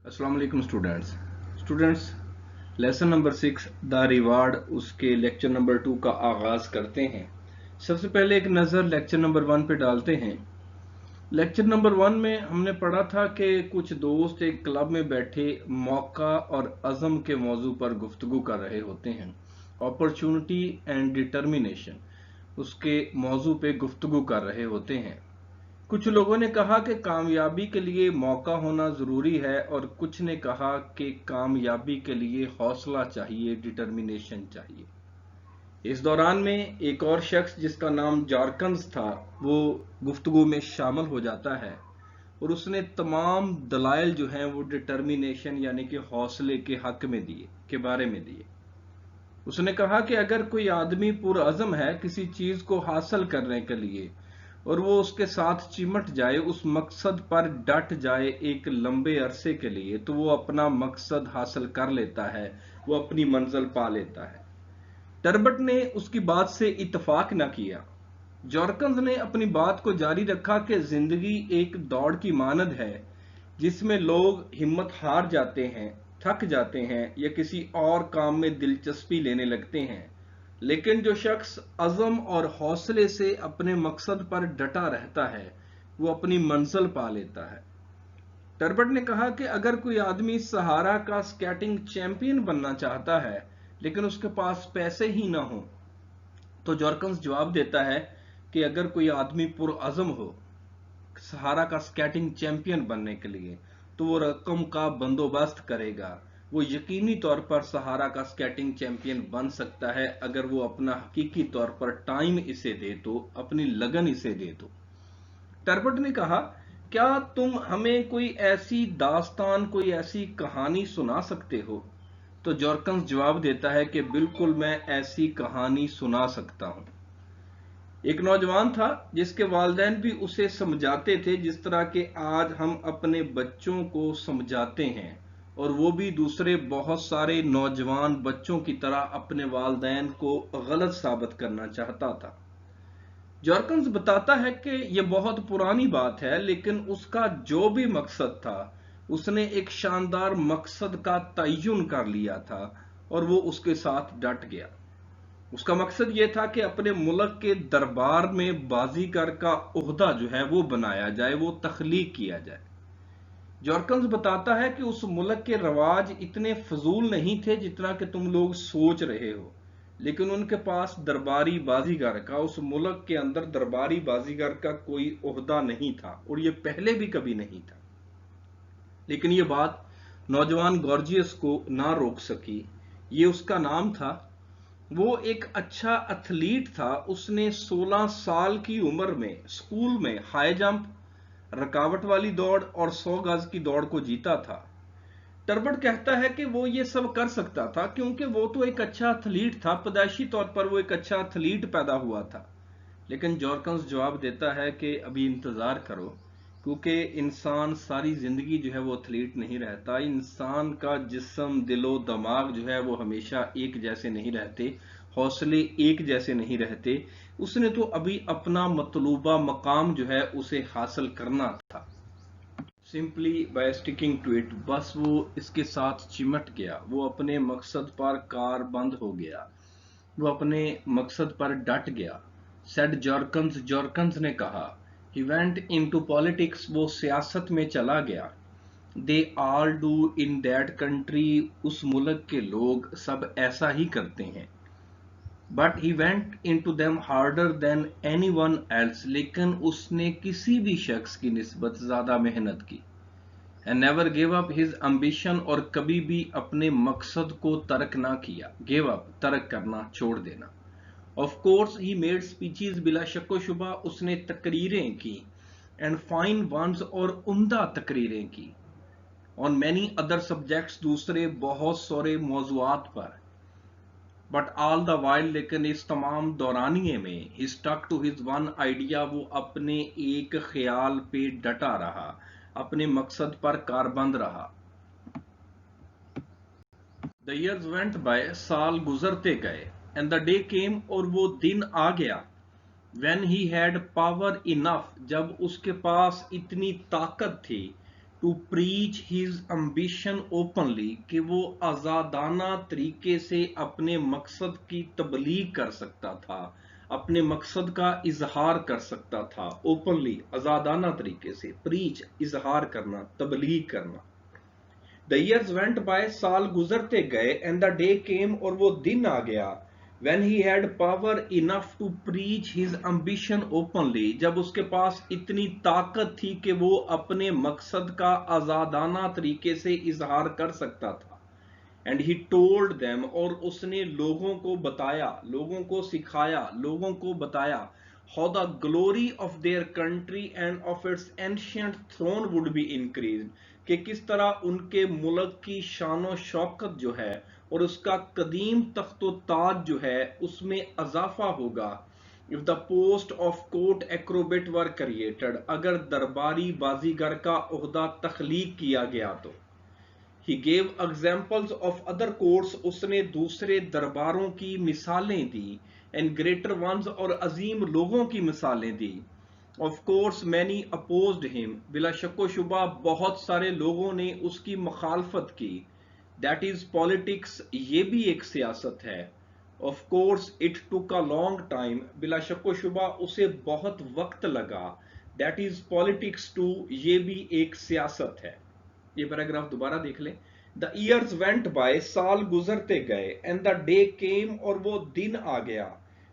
अस्सलाम वालेकुम students lesson number 6 the reward उसके लेक्चर नंबर 2 का आगाज करते हैं। सबसे पहले एक नज़र लेक्चर नंबर 1 पे डालते हैं। लेक्चर नंबर 1 में हमने पढ़ा था कि कुछ दोस्त एक क्लब में बैठे मौका और अज़म के मौजू पर गुफ्तगू कर रहे होते हैं। अपॉर्चुनिटी एंड डिटर्मिनेशन उसके मौजू पे गुफ्तगू कर रहे होते हैं। कुछ लोगों ने कहा कि कामयाबी के लिए मौका होना जरूरी है और कुछ ने कहा कि कामयाबी के लिए हौसला चाहिए, डिटर्मिनेशन चाहिए। इस दौरान में एक और शख्स जिसका नाम जॉर्कन्स था वो गुफ्तगू में शामिल हो जाता है और उसने तमाम दलाइल जो हैं वो डिटर्मिनेशन यानी कि हौसले के हक में दिए के बारे में दिए। उसने कहा कि अगर कोई आदमी पुरअज़म है किसी चीज को हासिल करने के लिए और वो उसके साथ चिमट जाए, उस मकसद पर डट जाए एक लंबे अरसे के लिए, तो वो अपना मकसद हासिल कर लेता है, वो अपनी मंजिल पा लेता है। टर्बट ने उसकी बात से इत्तेफाक न किया। जॉर्कन्स ने अपनी बात को जारी रखा कि जिंदगी एक दौड़ की मानद है जिसमें लोग हिम्मत हार जाते हैं, थक जाते हैं या किसी और काम में दिलचस्पी लेने लगते हैं, लेकिन जो शख्स अज़म और हौसले से अपने मकसद पर डटा रहता है वो अपनी मंजिल पा लेता है। टर्बट ने कहा कि अगर कोई आदमी सहारा का स्केटिंग चैंपियन बनना चाहता है लेकिन उसके पास पैसे ही ना हो, तो जॉर्कन्स जवाब देता है कि अगर कोई आदमी पुरअज़म हो सहारा का स्केटिंग चैंपियन बनने के लिए तो वो रकम का बंदोबस्त करेगा। वो यकीनी तौर पर सहारा का स्केटिंग चैंपियन बन सकता है अगर वो अपना हकीकी तौर पर टाइम इसे दे तो, अपनी लगन इसे दे तो। टर्बट ने कहा, क्या तुम हमें कोई ऐसी दास्तान, कोई ऐसी कहानी सुना सकते हो? तो जॉर्कन्स जवाब देता है कि बिल्कुल मैं ऐसी कहानी सुना सकता हूं। एक नौजवान था जिसके वालिदैन भी उसे समझाते थे जिस तरह के आज हम अपने बच्चों को समझाते हैं, और वो भी दूसरे बहुत सारे नौजवान बच्चों की तरह अपने वालिदैन को गलत साबित करना चाहता था। जॉर्कन्स बताता है कि यह बहुत पुरानी बात है, लेकिन उसका जो भी मकसद था उसने एक शानदार मकसद का तयन कर लिया था और वो उसके साथ डट गया। उसका मकसद यह था कि अपने मुल्क के दरबार में बाजीगर का ओहदा जो है वो बनाया जाए, वो तख्लीक किया जाए। जॉर्कन्स बताता है कि उस मुल्क के रवाज इतने फजूल नहीं थे जितना कि तुम लोग सोच रहे हो, लेकिन उनके पास दरबारी बाजीगर का, उस मुल्क के अंदर दरबारी बाजीगर का कोई ओहदा नहीं था और ये पहले भी कभी नहीं था। लेकिन ये बात नौजवान गॉर्जियस को ना रोक सकी। ये उसका नाम था। वो एक अच्छा एथलीट था। उसने 16 साल की उम्र में स्कूल में हाई जंप, रकावट वाली दौड़ और 100 गज की दौड़ को जीता था। टर्बट कहता है कि वो ये सब कर सकता था क्योंकि वो तो एक अच्छा एथलीट था, पैदाइशी तौर पर वो एक अच्छा एथलीट पैदा हुआ था। लेकिन जॉर्कन्स जवाब देता है कि अभी इंतजार करो, क्योंकि इंसान सारी जिंदगी जो है वो एथलीट नहीं रहता। इंसान का जिस्म, दिलो दिमाग जो है वो हमेशा एक जैसे नहीं रहते, हौसले एक जैसे नहीं रहते। उसने तो अभी अपना मतलूबा मकाम जो है उसे हासिल करना था, simply by sticking to it. बस वो इसके साथ चिमट गया, वो अपने मकसद पर कारबंद हो गया, वो अपने मकसद पर डट गया। सेड जॉर्कन्स, जॉर्कन्स ने कहा, ही वेंट इनटू पॉलिटिक्स, वो सियासत में चला गया। They all do in that country, उस मुल्क के लोग सब ऐसा ही करते हैं। But he went into them harder than any one else, लेकिन उसने किसी भी शख्स की निस्बत ज्यादा मेहनत की। And never give up his ambition, और कभी भी अपने मकसद को तर्क ना किया। गिव अप, तर्क करना, छोड़ देना। Of course he made speeches, बिला शक्को शुबा उसने तकरीरें की। एंड फाइन वंस, और उम्दा तकरीरें की। ऑन मैनी अदर सब्जेक्ट्स, दूसरे बहुत सारे मौजुआत पर। बट ऑल द वाइल, लेकिन इस तमाम दौरानिए में, he stuck to his one idea, वो अपने एक ख्याल पे डटा रहा, अपने मकसद पर कारबंद रहा। द ईयर्स वेंट बाय, साल गुजरते गए। एंड द डे केम, और वो दिन आ गया। When he had power enough, जब उसके पास इतनी ताकत थी। To preach his ambition openly, कि वो आजादाना तरीके से अपने मकसद की तबलीग कर सकता था, अपने मकसद का इजहार कर सकता था। ओपनली, आजादाना तरीके से, प्रीच इजहार करना, तबलीग करना। द ईयर्स वेंट बाय, साल गुजरते गए, एंड द डे केम, और वो दिन आ गया, when he had power enough to preach his ambition openly, जब उसके पास इतनी ताकत थी कि वो अपने मकसद का आजादाना तरीके से इजहार कर सकता था। एंड ही टोल्ड देम, और उसने लोगों को बताया, लोगों को सिखाया, लोगों को बताया, how the glory of their country and of its ancient throne would be increased, कि किस तरह उनके मुल्क की शानो शौकत जो है और उसका कदीम तख्तो ताज जो है उसमें अजाफा होगा। If the post of court Acrobat were created, अगर दरबारी बाजीगर का ओहदा तख्लीक किया गया तो। He gave examples of other courts, उसने दूसरे दरबारों की मिसालें दी, एंड ग्रेटर वंस, और अजीम लोगों की मिसालें दी। Of course many opposed him, बिला शक्को शुबा बहुत सारे लोगों ने उसकी मुखालफत की। दैट इज पॉलिटिक्स, ये भी एक सियासत है। Of course it took a long time, बिला शक्को शुबा उसे बहुत वक्त लगा। दैट इज पॉलिटिक्स टू, ये भी एक सियासत है। ये पैराग्राफ दोबारा देख लें। द ईयर्स वेंट बाय, साल गुजरते गए, एंड द डे केम, और वो दिन आ गया,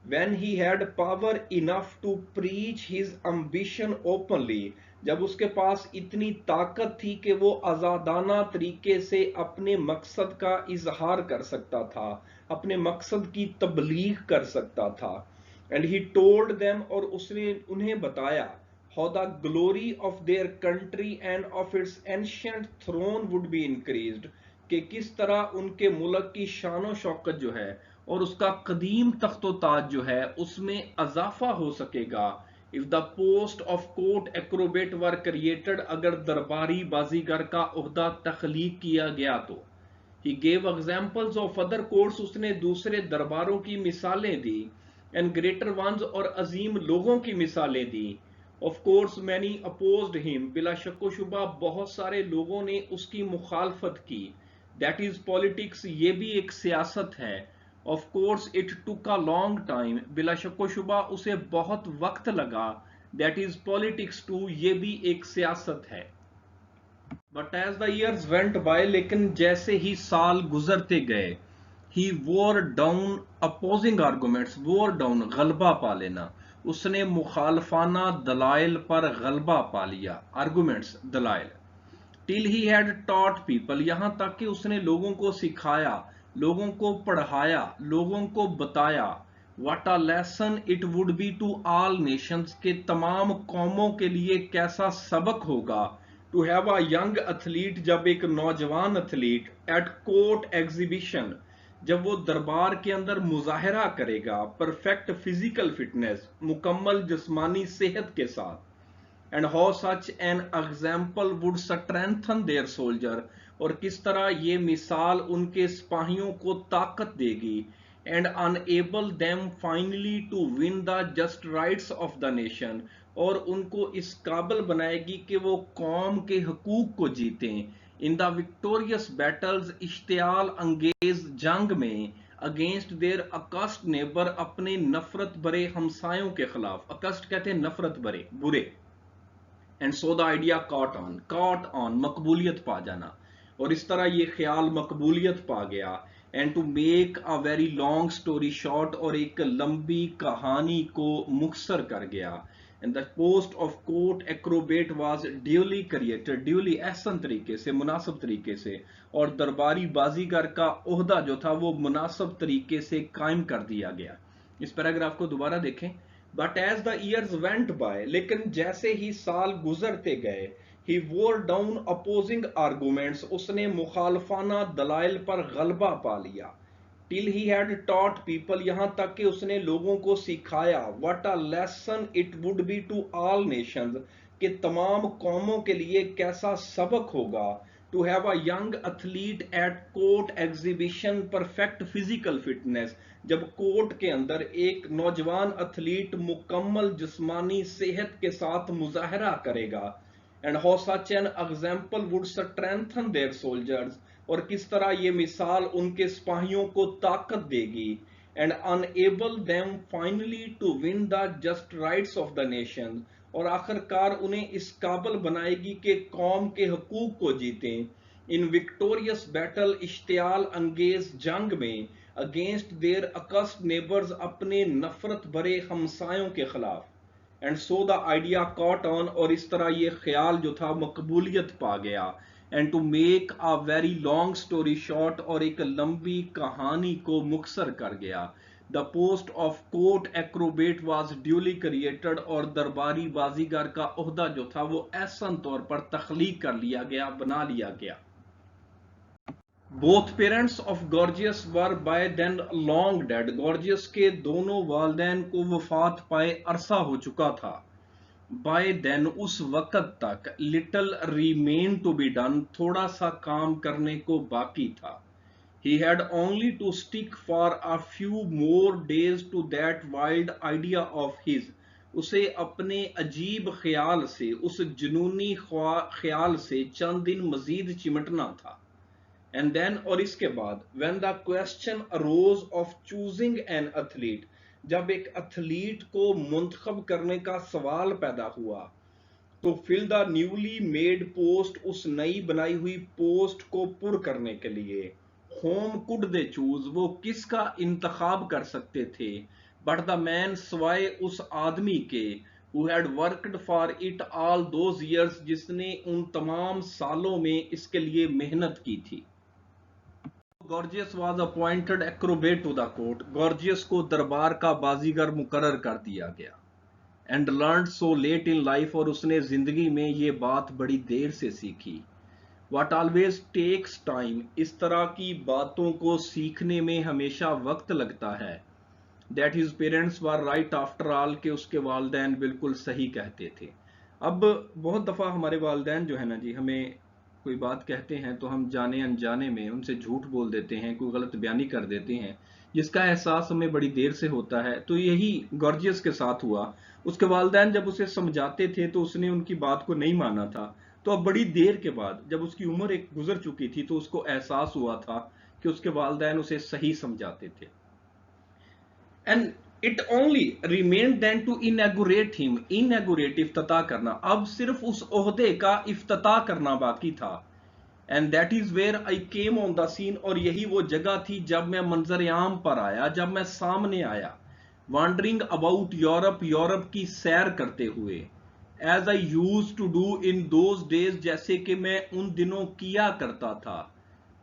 when he had power enough to preach his ambition openly, जब उसके पास इतनी ताकत थी कि वो आजादाना तरीके से अपने मकसद का इजहार कर सकता था, अपने मकसद की तबलीग कर सकता था। एंड ही टोल्ड देम, और उसने उन्हें बताया, how the glory of their country and of its ancient throne would be increased, कि किस तरह उनके मुल्क की शानो शौकत जो है और उसका कदीम तख्तो ताज जो है उसमें अजाफा हो सकेगा। If the post of court Acrobat were created, अगर दरबारी बाजीगर का ओहदा तख्लीक किया गया तो। He gave examples of other courts, उसने दूसरे दरबारों की मिसालें दी, एंड ग्रेटर वंस, और अजीम लोगों की मिसालें दी। Of course many opposed him, बिला शक्को शुबा बहुत सारे लोगों ने उसकी मुखालफत की। दैट इज पॉलिटिक्स, ये भी एक सियासत है। Of course it took a long time, बिला शक्को शुबा उसे बहुत वक्त लगा। दैट इज पॉलिटिक्स टू, ये भी एक सियासत है। But as the years went by, लेकिन जैसे ही साल गुजरते गए, he wore down opposing arguments, wore down गलबा पा लेना, उसने मुखालफाना दलाइल पर गलबा पा लिया। आर्गूमेंट्स, दलाइल। Till he had taught people, यहां तक कि उसने लोगों को सिखाया, लोगों को पढ़ाया, लोगों को बताया। What a lesson it would be to all nations, के तमाम कौमों के लिए कैसा सबक होगा। To have a young athlete, जब एक नौजवान एथलीट, एट कोर्ट एग्जीबिशन, जब वो दरबार के अंदर मुजाहरा करेगा, परफेक्ट फिजिकल फिटनेस, मुकम्मल जिस्मानी सेहत के साथ। And how such an example would strengthen their soldier, और किस तरह ये मिसाल उनके सिपाहियों को ताकत देगी। And enable them finally to win the just rights of the nation, और उनको इस काबिल बनाएगी कि वो कौम के हकूक को जीतें। इन द विक्टोरियस बैटल्स, इश्तियाल अंगेज जंग में, अगेंस्ट देयर अकस्ट नेबर, अपने नफरत भरे हमसायों के खिलाफ। अकस्ट कहते हैं नफरत भरे, बुरे। And so the idea caught on, मकबूलियत पा जाना, और इस तरह ये ख्याल मकबूलियत पा गया। And to make a very long story short, और एक लंबी कहानी को मुख्तसर कर गया। And the post of court acrobat was duly created, duly एहसन तरीके से, मुनासिब तरीके से, और दरबारी बाजीगर का ओहदा जो था वो मुनासिब तरीके से कायम कर दिया गया। इस पैराग्राफ को दोबारा देखें। But as the years went by, लेकिन जैसे ही साल गुजरते गए, he wore down opposing arguments, उसने मुखालफाना दलाइल पर गलबा पा लिया। Till he had taught people, यहां तक कि उसने लोगों को सिखाया। What a lesson it would be to all nations, कि तमाम कौमों के लिए कैसा सबक होगा। To have a young athlete at court exhibition, perfect physical fitness, जब कोर्ट के अंदर एक नौजवान एथलीट मुकम्मल जिस्मानी सेहत के साथ मुजाहरा करेगा। and how such an example would strengthen their soldiers, اور کس طرح یہ مثال ان کے سپاہیوں کو طاقت دے گی, and enable them finally to win the just rights of the nation, اور آخر کار انہیں اس قابل بنائے گی کہ قوم کے حقوق کو جیتیں, in victorious battle اشتعال انگیز جنگ میں, against their accursed neighbors اپنے نفرت بھرے ہمسایوں کے خلاف. اینڈ سو دا آئیڈیا کاٹ آن, اور اس طرح یہ خیال جو تھا مقبولیت پا گیا. And to make a very long story short, اور ایک لمبی کہانی کو مختصر کر گیا, the post of court acrobat was duly created, اور درباری بازیگر کا عہدہ جو تھا وہ احسن طور پر تخلیق کر لیا گیا, بنا لیا گیا. Both parents of Gorgias were by then long dead. Gorgias کے دونوں والدین کو وفات پائے عرصہ ہو چکا تھا. By then اس وقت تک little remained to be done, تھوڑا سا کام کرنے کو باقی تھا. He had only to stick for a few more days to that wild idea of his. اسے اپنے عجیب خیال سے, اس جنونی خیال سے چند دن مزید چمٹنا تھا. And then, اور اس کے بعد, when the question arose of choosing an athlete, جب ایک ایتھلیٹ کو منتخب کرنے کا سوال پیدا ہوا, تو fill the newly made post, اس نئی بنائی ہوئی پوسٹ کو پر کرنے کے لیے, whom could they choose, وہ کس کا انتخاب کر سکتے تھے, but the man, سوائے اس آدمی کے, who had worked for it all those years, جس نے ان تمام سالوں میں اس کے لیے محنت کی تھی. Gorgias was appointed acrobat to the court. Gorgias کو دربار کا بازیگر مقرر کر دیا گیا. And learned so late in life, اور اس نے زندگی میں یہ بات بڑی دیر سے سیکھی. What always takes time, اس طرح کی باتوں کو سیکھنے میں ہمیشہ وقت لگتا ہے. That his parents were right after all, کہ اس کے والدین بالکل صحیح کہتے تھے. اب بہت دفعہ ہمارے والدین جو ہے نا جی, ہمیں کوئی بات کہتے ہیں تو ہم جانے انجانے میں ان سے جھوٹ بول دیتے ہیں, کوئی غلط بیانی کر دیتے ہیں, جس کا احساس ہمیں بڑی دیر سے ہوتا ہے. تو یہی گارجیس کے ساتھ ہوا. اس کے والدین جب اسے سمجھاتے تھے تو اس نے ان کی بات کو نہیں مانا تھا. تو اب بڑی دیر کے بعد جب اس کی عمر ایک گزر چکی تھی تو اس کو احساس ہوا تھا کہ اس کے والدین اسے صحیح سمجھاتے تھے. And it only remained then to inaugurate him. Inaugurate, افتتاح کرنا. اب صرف اس عہدے کا افتتاح کرنا باقی تھا. And that is where I came on the scene, اور یہی وہ جگہ تھی جب میں منظر عام پر آیا, جب میں سامنے آیا. Wandering about Europe, یورپ کی سیر کرتے ہوئے. As I used to do in those days, جیسے کہ میں ان دنوں کیا کرتا تھا.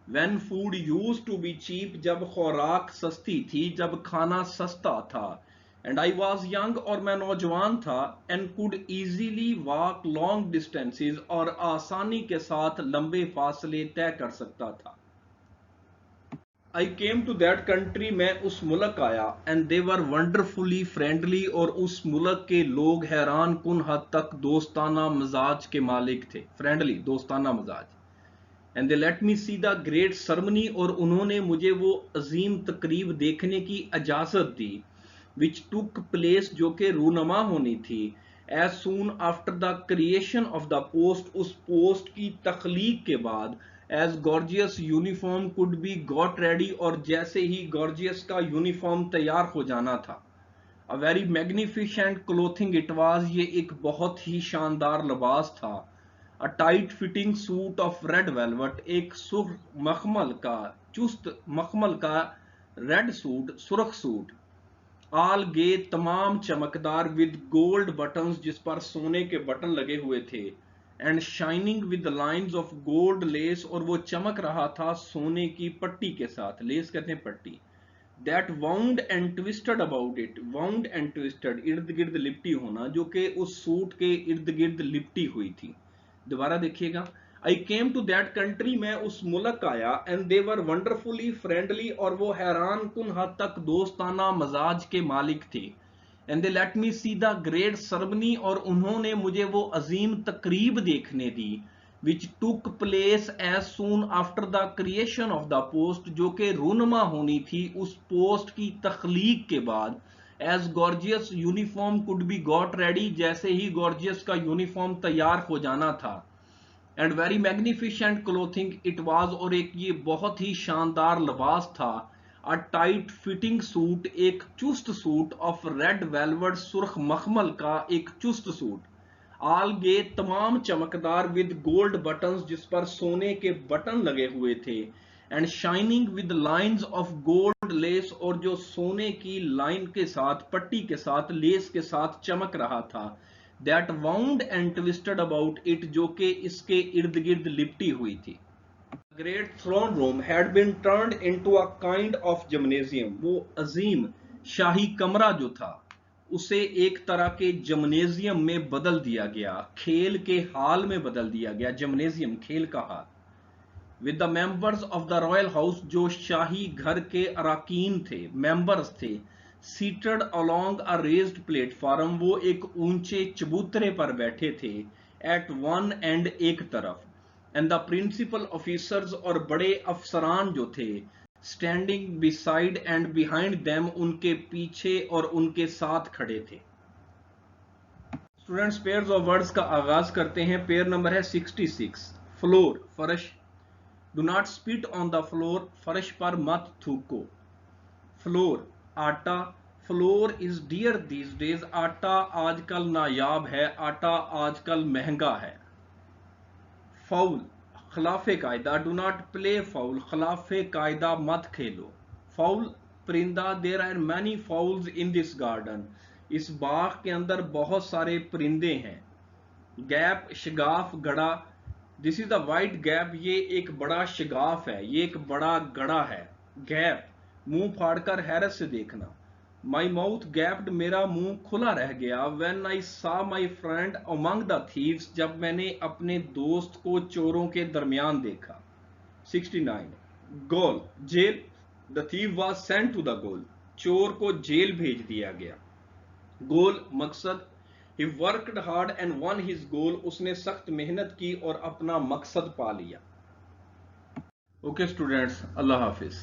When food used to be cheap, جب خوراک سستی تھی, جب کھانا سستا تھا. And I was young, اور میں نوجوان تھا. And could easily walk long distances, اور آسانی کے ساتھ لمبے فاصلے طے کر سکتا تھا. I came to that country, میں اس ملک آیا. And they were wonderfully friendly, اور اس ملک کے لوگ حیران کن حد تک دوستانہ مزاج کے مالک تھے. friendly, دوستانہ مزاج. And they let me see the great ceremony, اور انہوں نے مجھے وہ عظیم تقریب دیکھنے کی اجازت دی, which took place, جو کہ رونما ہونی تھی, as soon after the creation of the post, اس پوسٹ کی تخلیق کے بعد, as Gorgias uniform could be got ready, اور جیسے ہی Gorgias کا یونیفارم تیار ہو جانا تھا. A very magnificent clothing it was, یہ ایک بہت ہی شاندار لباس تھا. A tight fitting suit of red velvet, ایک سرخ مخمل کا, چست مخمل کا ریڈ سوٹ, سرخ سوٹ. All gay, تمام چمکدار, with gold buttons, جس پر سونے کے بٹن لگے ہوئے تھے. And shining with the lines of gold lace, اور وہ چمک رہا تھا سونے کی پٹی کے ساتھ. لیس کہتے ہیں پٹی. That wound and twisted about it, wound and twisted, ارد گرد لپٹی ہونا, جو کہ اس سوٹ کے ارد گرد لپٹی ہوئی تھی. دوبارہ دیکھیے گا. I came to that country, میں اس ملک آیا. And they were wonderfully friendly, اور وہ حیران کن حد تک دوستانہ مزاج کے مالک تھے. And they let me see the great ceremony, اور انہوں نے مجھے وہ عظیم تقریب دیکھنے دی, which took place as soon after the creation of the post, جو کہ رونما ہونی تھی اس پوسٹ کی تخلیق کے بعد, As gorgeous uniform could be got ready, जैसे ही gorgeous का यूनिफॉर्म तैयार हो जाना था, and very magnificent clothing it was, और एक ये बहुत ही शानदार लिबास था, a tight fitting suit, एक चुस्त सूट, of red velvet, सुर्ख मखमल का एक चुस्त सूट, all गे तमाम चमकदार, with gold buttons, जिस पर सोने के बटन लगे हुए थे, and shining with lines of gold less, और जो सोने की लाइन के साथ, पट्टी के साथ, लेस के साथ चमक रहा था, that wound and twisted about it, जो कि इसके इर्द गिर्द लिपटी हुई थी. Great throne room had been turned into a kind of gymnasium, वो अजीम शाही कमरा जो था उसे एक तरह के जिम्नेजियम में बदल दिया गया, खेल के हाल में बदल दिया गया. जिम्नेजियम खेल का hall. With the members of the royal house, जो शाही घर के अराकीन थे, मेंबर्स थे, seated along a raised platform, वो एक ऊंचे चबूतरे पर बैठे थे, एट वन एंड एक तरफ, एंड द प्रिंसिपल ऑफिसर्स, और बड़े अफसरान जो थे, standing beside and behind them, उनके पीछे और उनके साथ खड़े थे. स्टूडेंट्स, पेयर्स ऑफ वर्ड्स का आगाज करते हैं. पेयर नंबर है 66. फ्लोर, फर्श. Do not spit on the floor, फर्श पर मत थूको. फ्लोर, आटा. Floor is dear these days, आटा आजकल नायाब है, आटा आजकल महंगा है. फाउल, खिलाफे कायदा. डू नॉट प्ले फाउल, खिलाफे कायदा मत खेलो. फाउल, परिंदा. There are many fowls in this garden, इस बाग के अंदर बहुत सारे परिंदे हैं. गैप, शगाफ, गड़ा. This is the white gap, ये एक बड़ा शगाफ है, ये एक बड़ा गड़ा है. गैप, मुंह फाड़कर हैरत से देखना. माई माउथ गैप्ड, मेरा मुंह खुला रह गया. व्हेन आई सा my friend among the thieves, जब मैंने अपने दोस्त को चोरों के दरमियान देखा. 69. Gaol, jail. The thief was sent to the gaol, चोर को जेल भेज दिया गया. गोल, मकसद. He worked hard and won his goal, उसने सख्त मेहनत की और अपना मकसद पा लिया. ओके स्टूडेंट्स, अल्लाह हाफिज.